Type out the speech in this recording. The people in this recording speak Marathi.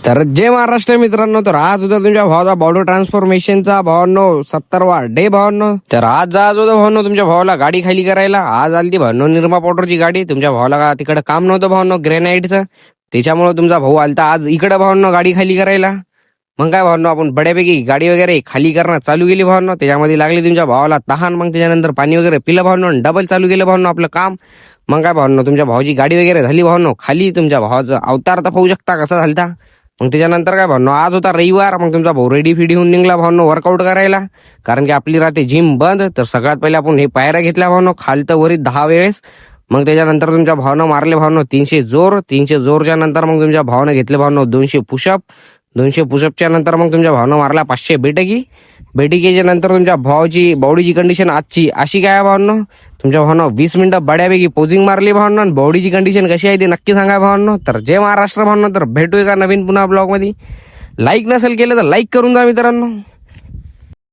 तर जय महाराष्ट्र मित्रांनो, तर आज होता तुमच्या भावाचा बॉडी ट्रान्सफॉर्मेशनचा भावांनो 70वा डे भावांनो. तर आज होता भावांनो तुमच्या भावाला गाडी खाली करायला. आज आली ती भावांनो निरमा पावडरची गाडी. तुमच्या भावाला तिकडे काम नव्हतं भावांनो ग्रेनाइटचं, त्याच्यामुळे तुमचा भाऊ आलता आज इकडे भावांनो गाडी खाली करायला. मग काय भावांनो, आपण बड्यापैकी गाडी वगैरे खाली करणं चालू केली भावांनो. त्याच्यामध्ये लागली तुमच्या भावाला तहान. मग त्याच्यानंतर पाणी वगैरे पिलं भावांनो, डबल चालू केलं भावांनो आपलं काम. मग काय भावांनो, तुमच्या भावाची गाडी वगैरे झाली भावांनो खाली. तुमच्या भावाचं अवतार तर पाहू शकता कसा झालता. मग त्याच्यानंतर काय भावनो, आज होता रविवार. मग तुमचा भाऊ रेडी फिडी होऊन निघला भावनो वर्कआउट करायला, कारण की आपली राहते जिम बंद. तर सगळ्यात पहिले आपण हे पायऱ्या घेतल्या भावनो खालतं वरी 10 वेळेस. मग त्याच्यानंतर तुमच्या भावनं मारले भावनो 300 जोर. 300 जोरच्या नंतर मग तुमच्या भावनं घेतले भावनो 200 पुशअप. 200 पुशअपच्या नंतर मग तुमच्या भावनं मारला 500 बेटकी. बेटिकेच्या नंतर तुमच्या भावाची बॉडीची कंडिशन आजची अशी काय भावांनो, तुमच्या भावानं 20 मिनिटं बड्यापैकी पोजिंग मारली भावांनो. बॉडीची कंडिशन कशी आहे ते नक्की सांगा भावांनो. तर जय महाराष्ट्र भावांनो. तर भेटूया का नवीन पुन्हा ब्लॉग मध्ये. लाईक नसेल केलं तर लाईक करून जा मित्रांनो.